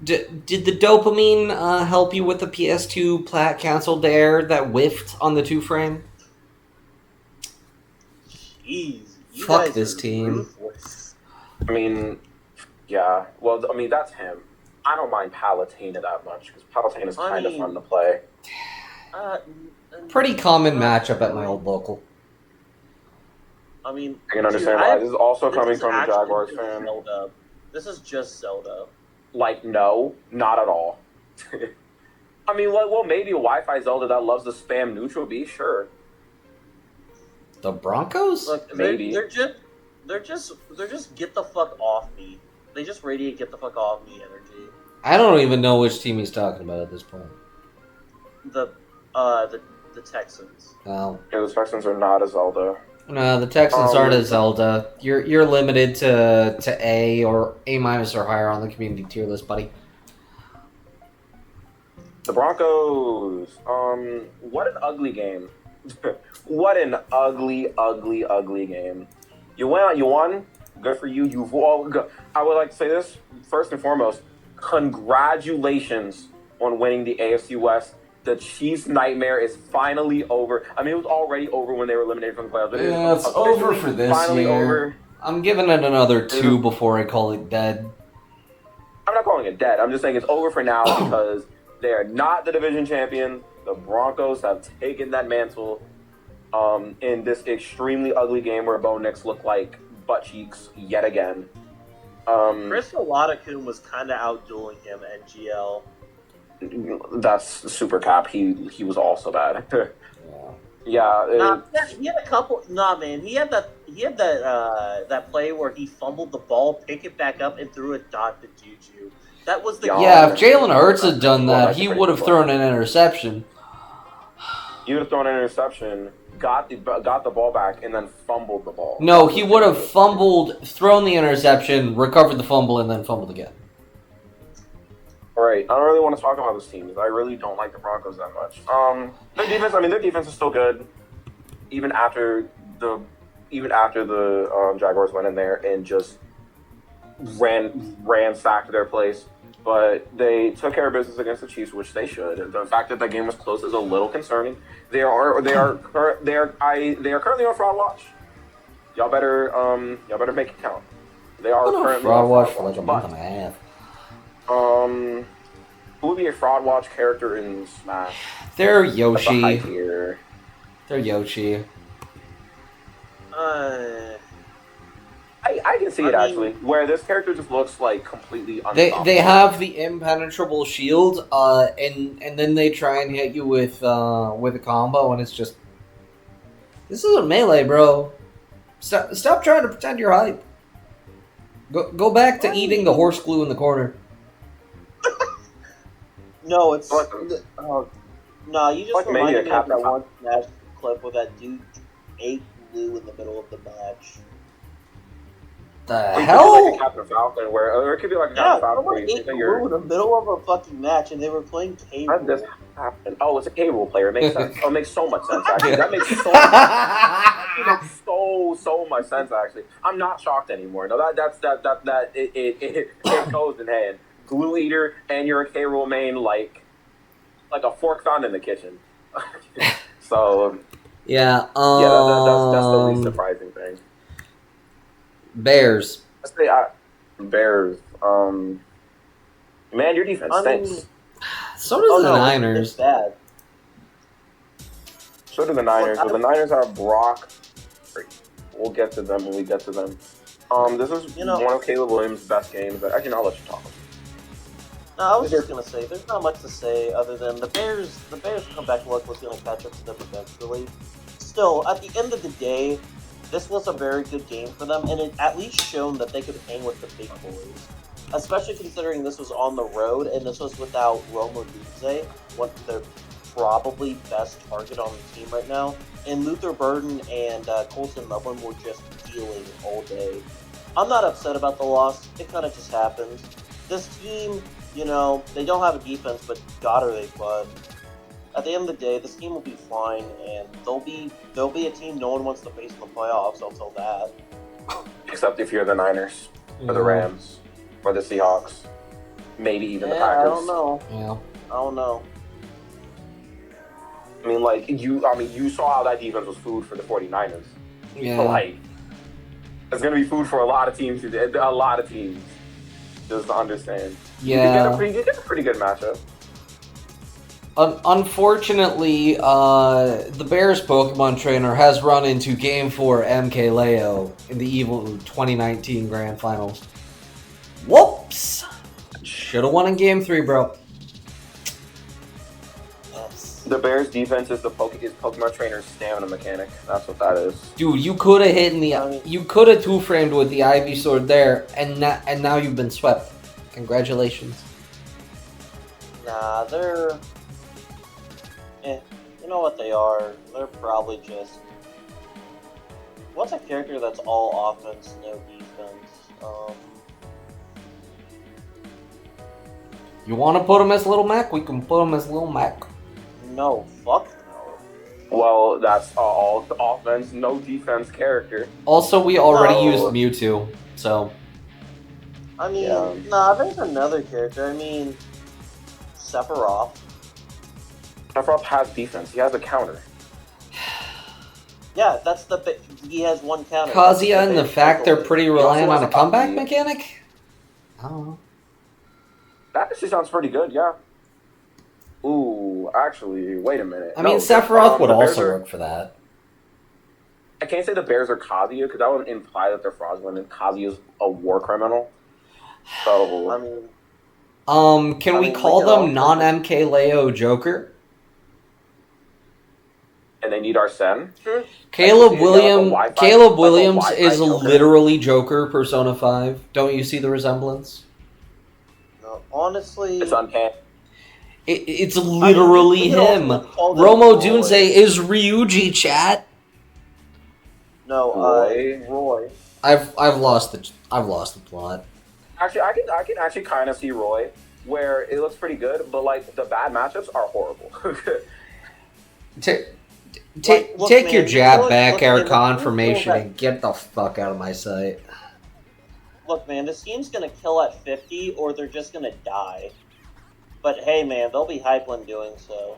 Did the dopamine help you with the PS2 plat cancel dare that whiffed on the 2-frame? Jeez, you Fuck guys this are team. ruthless. I mean, yeah. Well, I mean that's him. I don't mind Palutena that much because Palutena is kind of fun to play. Pretty common matchup at my old local. I mean, I can understand why. This is also coming from a actually Jaguars just fan. Zelda. This is just Zelda. Like, no, not at all. I mean, well, maybe a Wi-Fi Zelda that loves to spam neutral B, sure. The Broncos? Look, Maybe. they're just get the fuck off me. They just radiate get the fuck off me energy. I don't even know which team he's talking about at this point. The Texans. Oh. Yeah, the Texans are not a Zelda. No, the Texans aren't a Zelda. You're limited to A or A- or higher on the community tier list, buddy. The Broncos. What an ugly game. What an ugly, ugly, ugly game. You won. Good for you. You've all. I would like to say this first and foremost. Congratulations on winning the AFC West. The Chiefs' nightmare is finally over. I mean, it was already over when they were eliminated from the playoffs. Yeah, it's over for this finally year. Over. I'm giving it another 2 before I call it dead. I'm not calling it dead. I'm just saying it's over for now because they are not the division champions. The Broncos have taken that mantle in this extremely ugly game where Bo Nix looked like butt cheeks yet again. Chris Olatakun was kind of outdueling him and GL. That's super cap. He was also bad. Yeah. He had a couple. Nah, man. He had that play where he fumbled the ball, picked it back up, and threw a dot to Juju. That was the Yeah, if Jalen Hurts had done that, he would have thrown an interception. He would have thrown an interception, got the ball back, and then fumbled the ball. No, he would have fumbled, thrown the interception, recovered the fumble, and then fumbled again. All right, I don't really want to talk about this team because I really don't like the Broncos that much. Their defense is still good, even after the Jaguars went in there and just ransacked their place. But they took care of business against the Chiefs, which they should. The fact that game was close is a little concerning. They are currently on fraud watch. Y'all better make it count. They are currently fraud on watch for like a month and a half. Who would be a fraud watch character in Smash? They're Yoshi. That's a high tier. They're Yoshi. I can see it actually, where this character just looks like completely unstoppable. They have the impenetrable shield, and then they try and hit you with a combo, and it's just, this isn't melee, bro. Stop trying to pretend you're hype. Go back to eating the horse glue in the corner. No, it's no. You just Like reminded maybe me a of that Captain one Smash clip where that dude ate glue in the middle of the match. The It could be hell? like a Captain Falcon, or it could be like a Yeah, Captain Falcon where someone you ate think glue in the middle of a fucking match, and they were playing how did cable. this happen? Oh, it's a cable player. It makes sense. Oh, it makes so much sense actually. That makes so that makes so much sense actually. I'm not shocked anymore. No, it goes in hand. Glue eater, and you're a K-Rool main like a fork found in the kitchen. So Yeah. that's the least surprising thing. Bears. Let's say Bears. Man, your defense stinks. So does the Niners. It's bad. So do the Niners. But the Niners are Brock. We'll get to them when we get to them. This is one of Caleb Williams' best games. Actually, I'll let you talk. No, I was just gonna say, there's not much to say other than the Bears' comeback luck was gonna catch up to them eventually. Still, at the end of the day, this was a very good game for them, and it at least shown that they could hang with the big boys. Especially considering this was on the road, and this was without Romo Dunze, one of their probably best target on the team right now. And Luther Burden and Colson Loveland were just dealing all day. I'm not upset about the loss. It kind of just happens. This team, they don't have a defense, but God are they fun. At the end of the day, this team will be fine, and they'll be a team no one wants to face in the playoffs. I'll tell that. Except if you're the Niners, or the Rams, or the Seahawks, maybe even the Packers. I don't know. Yeah. I don't know. I mean, you saw how that defense was food for the 49ers. Yeah. So, it's going to be food for a lot of teams. A lot of teams. Just to understand. Yeah. You get a pretty good matchup. Unfortunately, the Bears Pokemon trainer has run into Game 4 MK Leo in the Evil 2019 Grand Finals. Whoops! Should have won in Game 3, bro. The Bears' defense is Pokemon trainer's stamina mechanic. That's what that is. Dude, you could have hit in the. You could have two-framed with the Ivy Sword there, and now you've been swept. Congratulations. Nah, they're. You know what they are? They're probably just. What's a character that's all offense, no defense? You want to put him as Little Mac? We can put him as Little Mac. No, fuck no. Well, that's all offense, no defense character. Also, we already used Mewtwo, so. I mean, nah, there's another character. I mean, Sephiroth. Sephiroth has defense. He has a counter. Yeah, he has one counter. Kazuya and the fact they're pretty reliant on a comeback mechanic? I don't know. That actually sounds pretty good, yeah. Ooh, actually, wait a minute. I mean, Sephiroth would also work for that. I can't say the Bears are Kazuya, because that would imply that they're fraudulent and Kazuya's a war criminal. So, I mean... can we call them non-MK Leo Joker? And they need Arsene? Caleb Williams is literally Joker Persona 5. Don't you see the resemblance? No, honestly... It's uncanny. It's literally him. Romo Dunze is Ryuji, chat. No, Roy. I've lost the plot. Actually, I can actually kind of see Roy, where it looks pretty good, but the bad matchups are horrible. Take your jab back, our confirmation, and get the fuck out of my sight. Look, man, this team's gonna kill at 50, or they're just gonna die. But hey, man, they'll be hype when doing so.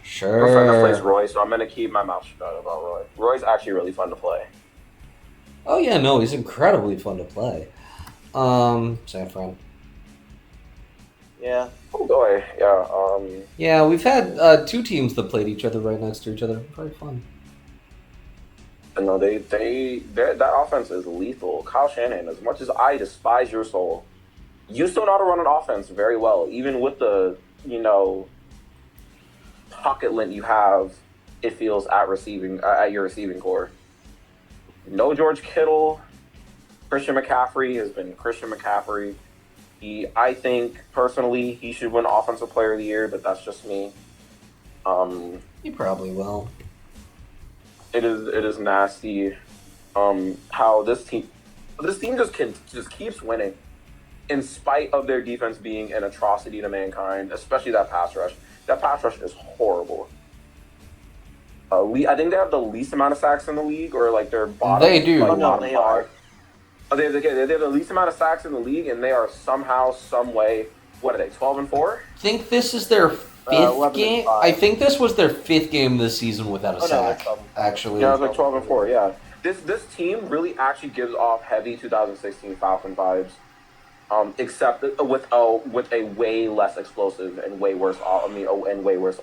Sure. My friend plays Roy, so I'm going to keep my mouth shut about Roy. Roy's actually really fun to play. Oh yeah, no, he's incredibly fun to play. Sanfran. Yeah. Oh boy, yeah. Yeah, we've had two teams that played each other right next to each other. Very fun. No, that offense is lethal. Kyle Shanahan, as much as I despise your soul, you still know how to run an offense very well, even with the pocket lint you have. It feels at your receiving core. No George Kittle. Christian McCaffrey has been Christian McCaffrey. I think personally he should win Offensive Player of the Year, but that's just me. He probably will. It is nasty. How this team just keeps winning, in spite of their defense being an atrocity to mankind, especially that pass rush. That pass rush is horrible. I think they have the least amount of sacks in the league, or like their bottom. They do. Like, No, they are. They have the least amount of sacks in the league, and they are somehow, some way. What are they? 12-4. I think this is their fifth game. I think this was their fifth game this season without a sack. Actually, Yeah, it was like 12-4. Yeah, this team really actually gives off heavy 2016 Falcon vibes. Except with a way less explosive and way worse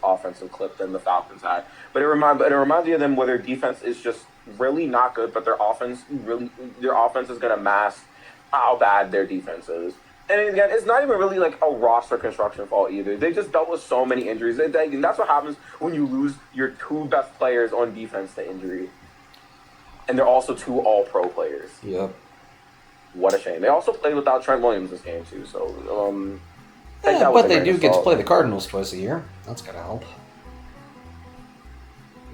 offensive clip than the Falcons had. But it reminds me of them where their defense is just really not good, but their offense is gonna mask how bad their defense is. And again, it's not even really like a roster construction fault either. They just dealt with so many injuries. And that's what happens when you lose your two best players on defense to injury. And they're also two all-pro players. Yep. What a shame. They also played without Trent Williams this game too, so but they do get to play the Cardinals twice a year. That's gotta help.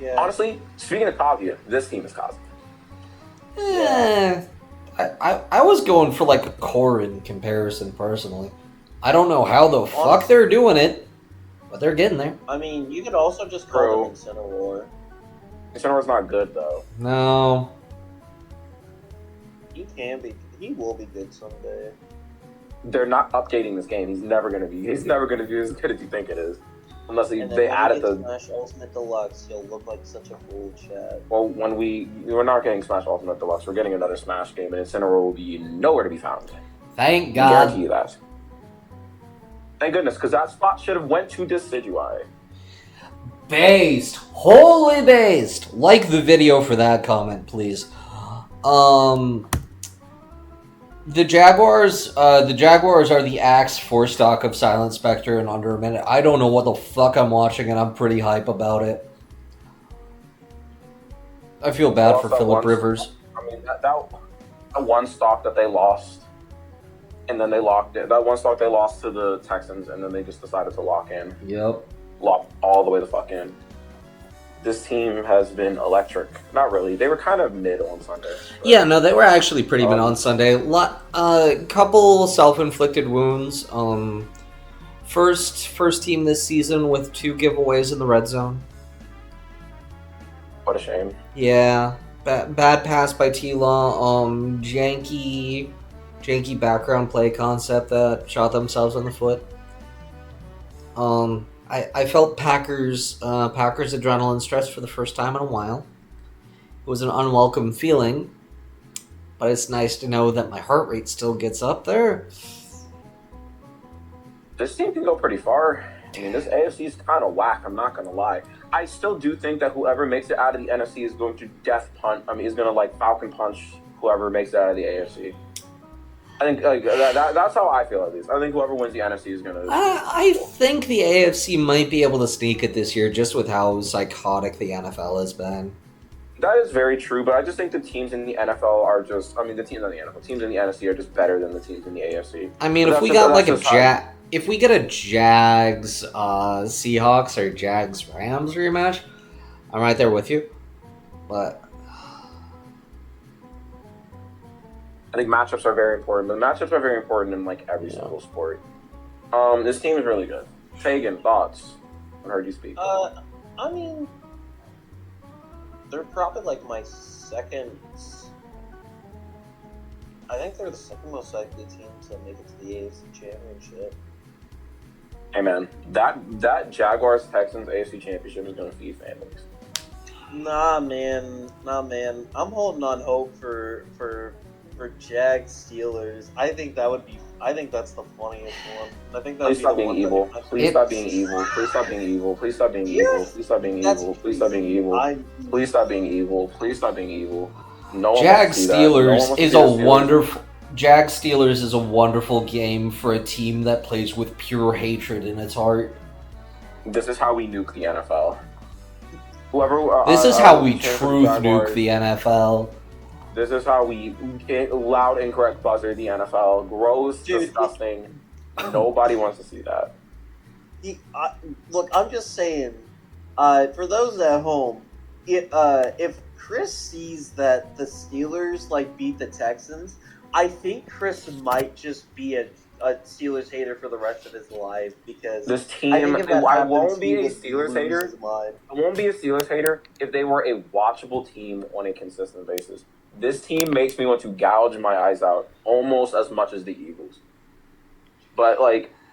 Yeah. Honestly, speaking of Kavia, this team is Kavia. I was going for like a core in comparison personally. I don't know how the fuck they're doing it, but they're getting there. I mean, you could also just call them Incineroar. Incineroar's not good though. No. He will be good someday. They're not updating this game. He's never gonna be as good as you think it is. Unless And then they when added he the. gets Smash Ultimate Deluxe, he'll look like such a fool, Chad. Well, when we're not getting Smash Ultimate Deluxe, we're getting another Smash game, and Incineroar will be nowhere to be found. Thank I God. guarantee you that. Thank goodness, because that spot should have went to Decidueye. Based. Holy based. Like the video for that comment, please. The Jaguars are the Axe 4-stock of Silent Spectre in under a minute. I don't know what the fuck I'm watching, and I'm pretty hype about it. I feel bad for Phillip Rivers. I mean, that one stock that they lost, and then they locked it. That one stock they lost to the Texans, and then they just decided to lock in. Yep. Lock all the way the fuck in. This team has been electric. Not really. They were kind of mid on Sunday. Yeah, no, they were actually pretty mid on Sunday. Couple self-inflicted wounds. First team this season with 2 giveaways in the red zone. What a shame. Yeah, bad pass by T-Law. Janky background play concept that shot themselves in the foot. I felt Packers adrenaline stress for the first time in a while. It was an unwelcome feeling, but it's nice to know that my heart rate still gets up there. This team can go pretty far. I mean, this AFC is kind of whack, I'm not going to lie. I still do think that whoever makes it out of the NFC is going to is going to like Falcon punch whoever makes it out of the AFC. I think that's how I feel, at least. I think whoever wins the NFC is going to... I think the AFC might be able to sneak it this year just with how psychotic the NFL has been. That is very true, but I just think the teams in the NFL are just... I mean, the teams in the NFL. Teams in the NFC are just better than the teams in the AFC. I mean, if we got like if we get a Jags Seahawks or Jags Rams rematch, I'm right there with you. But... I think matchups are very important, but matchups are very important in like every single sport. This team is really good. Fagan, thoughts? I heard you speak. I mean, they're probably like my second. I think they're the second most likely team to make it to the AFC Championship. Hey man, that Jaguars Texans AFC Championship is gonna feed families. Nah, man. I'm holding on hope for Jags Steelers. I think that would be I think that's the funniest one. I think Please stop being evil. Please stop being It's- evil. Please stop being evil. Please stop being evil. Please stop being evil. Please stop being evil. Please stop being evil. Please stop being evil. No one Jag wants to see that. No one Steelers wants to is see a the Steelers. wonderful. Jag Steelers is a wonderful game for a team that plays with pure hatred in its heart. This is how we nuke the NFL. Whoever. This is how we cheer for the truth Jaguars. nuke the NFL. This is how we loud incorrect buzzer the NFL. Gross, Dude, disgusting. Nobody wants to see that. Look, I'm just saying. For those at home, if Chris sees that the Steelers beat the Texans, I think Chris might just be a Steelers hater for the rest of his life because This team, I won't be a Steelers hater. I won't be a Steelers hater if they were a watchable team on a consistent basis. This team makes me want to gouge my eyes out almost as much as the Eagles. But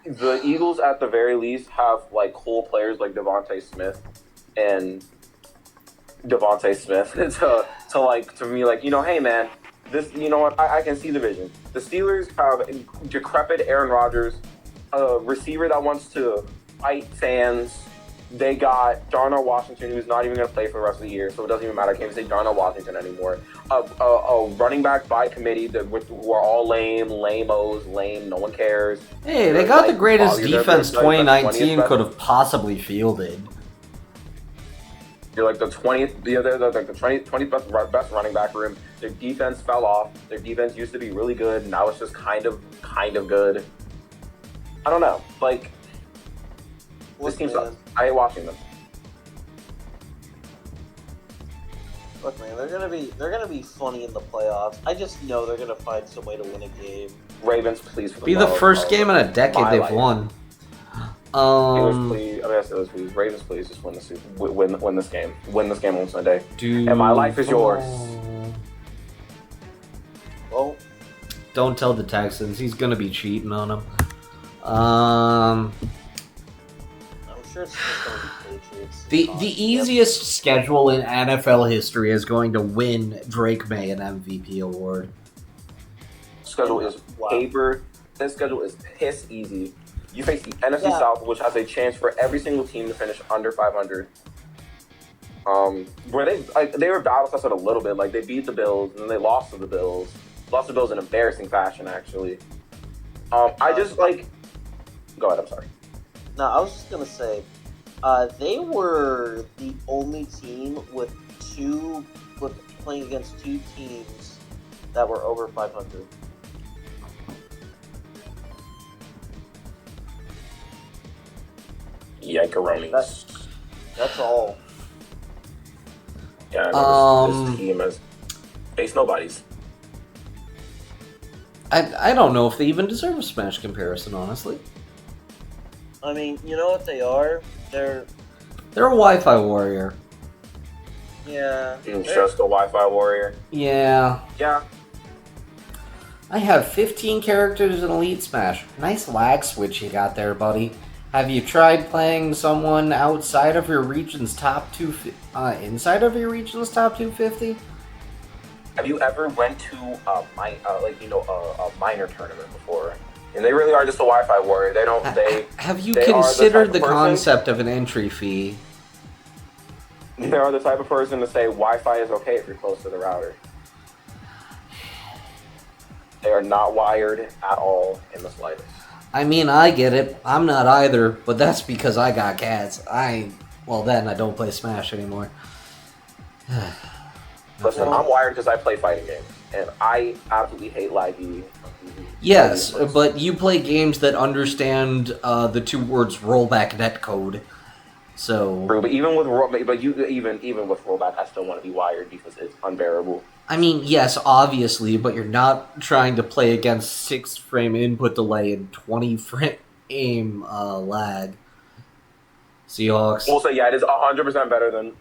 the Eagles at the very least have cool players like Devontae Smith to me hey man, this what I can see the vision. The Steelers have a decrepit Aaron Rodgers, a receiver that wants to fight fans. They got Darnell Washington, who's not even going to play for the rest of the year, so it doesn't even matter. I can't even say Darnell Washington anymore. A running back by committee who are all lame-os, no one cares. Hey, they got the greatest defense 2019 could have possibly fielded. You're the 20th, they're the 20th best running back room. Their defense fell off. Their defense used to be really good. Now it's just kind of good. I don't know. This team sucks. I hate watching them. Look, man, they're gonna be funny in the playoffs. I just know they're gonna find some way to win a game. Ravens, please. Be the first game in a decade they've won. Steelers, please. Ravens, please. Just win this game. Win this game on Sunday. And my life is yours. Well, don't tell the Texans. He's gonna be cheating on them. I'm sure it's just going to be Patriots. The easiest schedule in NFL history is going to win Drake May an MVP award. Schedule is paper. This schedule is piss easy. You face the NFC South, which has a chance for every single team to finish under 500. Where they were battle tested a little bit. They beat the Bills and then they lost to the Bills. Lost to the Bills in embarrassing fashion, actually. I just Go ahead. I'm sorry. No, I was just gonna say, they were the only team with playing against two teams that were over 500. Yikeronis. That's all. Yeah, this team has faced nobodies. I don't know if they even deserve a Smash comparison, honestly. I mean, you know what they are? They're a Wi-Fi warrior. Yeah. Just a Wi-Fi warrior. Yeah. Yeah. I have 15 characters in Elite Smash. Nice lag switch you got there, buddy. Have you tried playing someone outside of your region's top inside of your region's top 250? Have you ever went to a minor tournament before? And they really are just a Wi-Fi warrior. They don't. Have you considered the concept of an entry fee? They are the type of person to say Wi-Fi is okay if you're close to the router. They are not wired at all in the slightest. I mean, I get it. I'm not either, but that's because I got cats. I don't play Smash anymore. Listen, I'm wired because I play fighting games, and I absolutely hate laggy. Yes, but you play games that understand the two words rollback netcode. So, true, but even with rollback, I still want to be wired because it's unbearable. I mean, yes, obviously, but you're not trying to play against 6-frame input delay and 20-frame lag. Seahawks. We'll say, it is 100% better than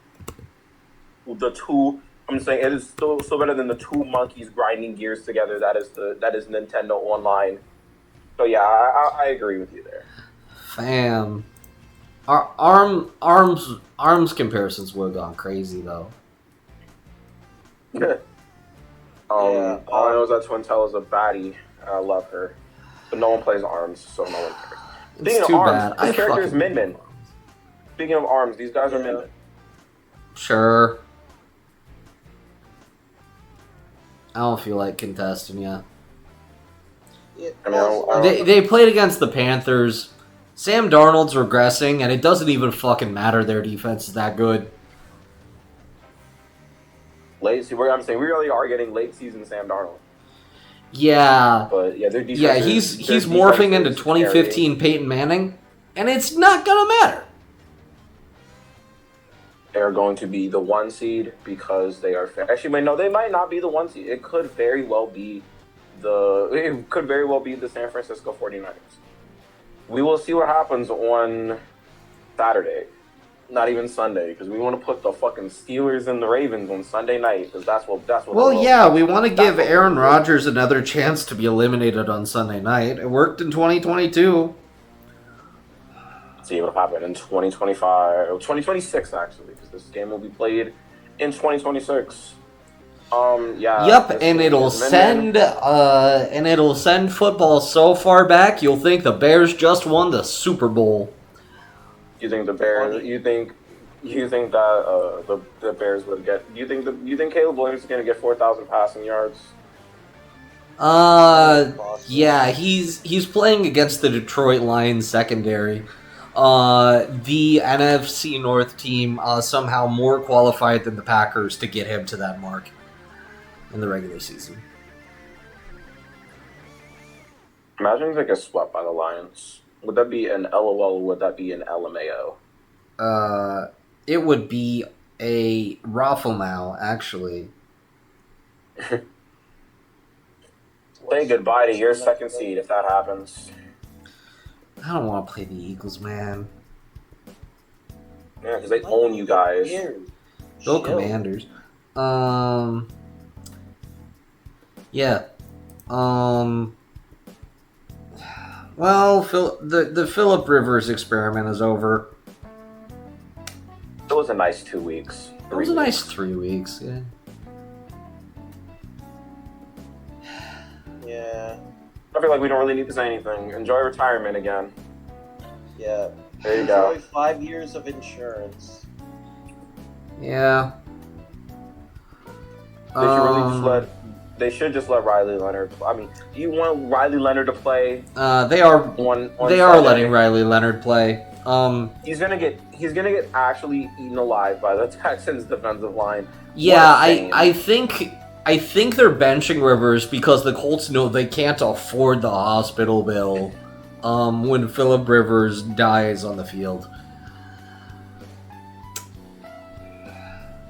the two. I'm saying it is still better than the two monkeys grinding gears together. That is Nintendo Online. So yeah, I agree with you there. Fam, arms comparisons would have gone crazy though. All I know is that Twintel is a baddie. I love her. but no one plays arms, so no one cares. It's Speaking too of bad. arms, this character is Min Min. Speaking of arms, these guys are Min Min. Sure. I don't feel like contesting yet. They played against the Panthers. Sam Darnold's regressing, and it doesn't even fucking matter. Their defense is that good. I'm saying we really are getting late season Sam Darnold. Yeah. But yeah, their defense. Yeah, he's morphing into 2015 Peyton Manning, and it's not gonna matter. They're going to be the 1 seed because they are actually no, they might not be the 1 seed. It could very well be the San Francisco 49ers. We will see what happens on Saturday. Not even Sunday, because we want to put the fucking Steelers and the Ravens on Sunday night, because that's what. Well, yeah, we want to give Aaron Rodgers another chance to be eliminated on Sunday night. It worked in 2022. See what'll happen in 2025 or 2026 actually, because this game will be played in 2026. Yeah. Yep, and it'll send football so far back you'll think the Bears just won the Super Bowl. You think the Bears? You think that the Bears would get? You think Caleb Williams is going to get 4,000 passing yards? Yeah, he's playing against the Detroit Lions secondary. The NFC North team somehow more qualified than the Packers to get him to that mark in the regular season. Imagine if they get swept by the Lions. Would that be an LOL or would that be an LMAO? It would be a Rafflemow, actually. Say goodbye to your second seed if that happens. I don't want to play the Eagles, man. Yeah, because they own you guys. Go Commanders. Yeah. Well, the Phillip Rivers experiment is over. It was a nice 2 weeks. It was a nice 3 weeks, yeah. Yeah. I feel like we don't really need to say anything. Enjoy retirement again. Yeah. There you go. Enjoy 5 years of insurance. Yeah. They should just let Riley Leonard. I mean, do you want Riley Leonard to play? They are letting Riley Leonard play. He's gonna get actually eaten alive by the Texans defensive line. Yeah, I think they're benching Rivers because the Colts know they can't afford the hospital bill when Phillip Rivers dies on the field.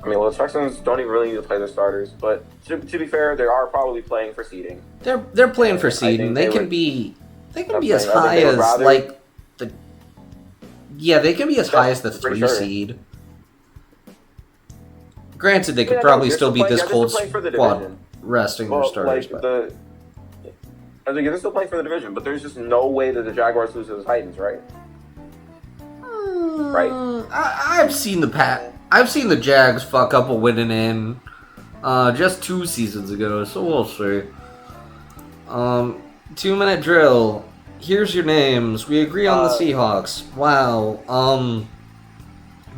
I mean, well, the Texans don't even really need to play their starters, but to be fair, they are probably playing for seeding. They're playing for seeding. They can be as high as the 3 seed. Granted, they could probably still beat this Colts squad resting their starters. I think they're still playing for the division, but there's just no way that the Jaguars lose to the Titans, right? Right. I've seen the Jags fuck up a winning in just 2 seasons ago, so we'll see. 2-minute drill. Here's your names. We agree on the Seahawks. Wow.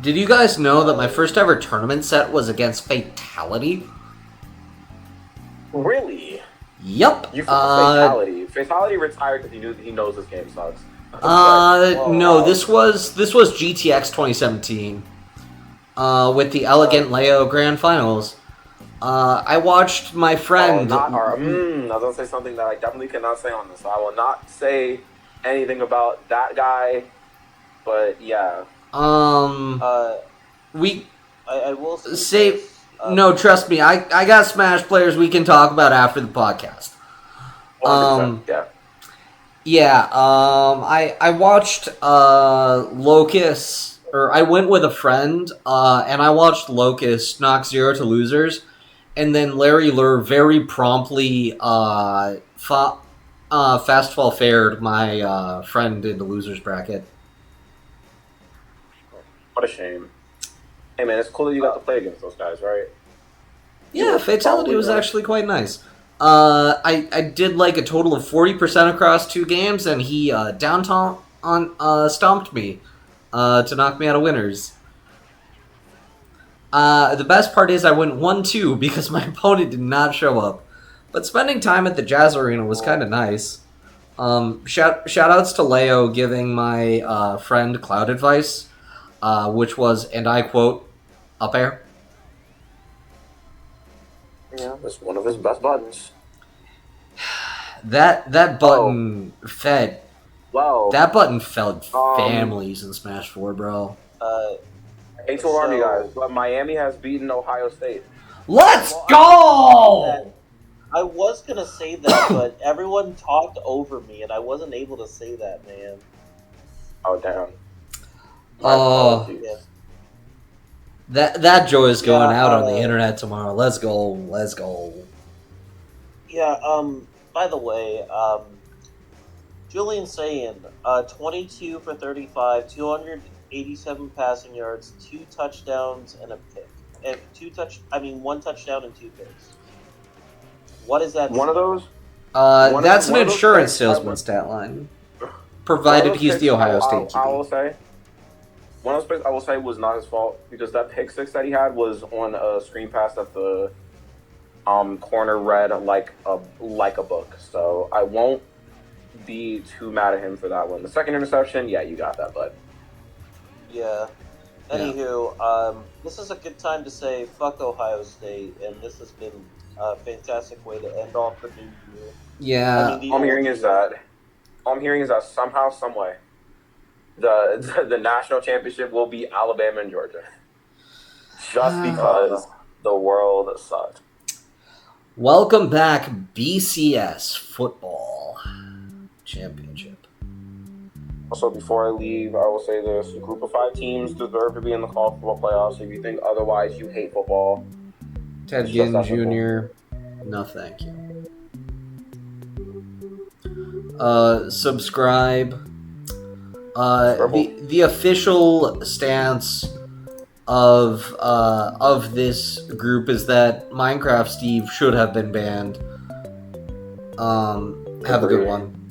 Did you guys know that my first ever tournament set was against Fatality? Really? Yup. You Fatality. Fatality retired because he knows this game sucks. No, this was GTX 2017. With the Elegant Leo Grand Finals. I watched my friend. I was gonna say something that I definitely cannot say on this. So I will not say anything about that guy. But yeah. I will say no. Trust me, I got Smash players we can talk about after the podcast. Yeah. Yeah. I watched Locust, or I went with a friend, and I watched Locust knock 0 to losers, and then Larry Lur very promptly fast fall fared my friend in the losers bracket. What a shame. Hey man, it's cool that you got to play against those guys, right? Yeah, Fatality was actually quite nice. I did like a total of 40% across 2 games, and he stomped me to knock me out of winners. The best part is I went 1-2 because my opponent did not show up. But spending time at the Jazz Arena was kind of nice. Shout-outs to Leo giving my friend Cloud advice, which was, and I quote, up air. Yeah, that's one of his best buttons. That button fed. Well, That button fed families in Smash 4, bro. I hate to alarm you guys, but Miami has beaten Ohio State. Let's go! I was gonna say that, but everyone talked over me, and I wasn't able to say that, man. Oh, damn. Yeah. That joy is going out on the internet tomorrow. Let's go. Yeah, by the way, Julian saying, 22 for 35, 287 passing yards, 2 touchdowns, and a pick. And 1 touchdown and 2 picks. What is that? One of those? That's an insurance salesman stat line. Provided he's the Ohio State QB. I will say, one of those picks I will say was not his fault, because that pick six that he had was on a screen pass that the corner read like a book. So I won't be too mad at him for that one. The second interception, yeah, you got that, bud. Yeah. Anywho, this is a good time to say fuck Ohio State, and this has been a fantastic way to end off the new year. Yeah. All I'm hearing is that somehow, some way, the national championship will be Alabama and Georgia, just because the world sucked. Welcome back, BCS Football Championship. Also, before I leave, I will say this. A group of 5 teams deserve to be in the college football playoffs. If you think otherwise, you hate football. Ted Ginn Jr., no thank you. Subscribe. The official stance of this group is that Minecraft Steve should have been banned. Have a good one.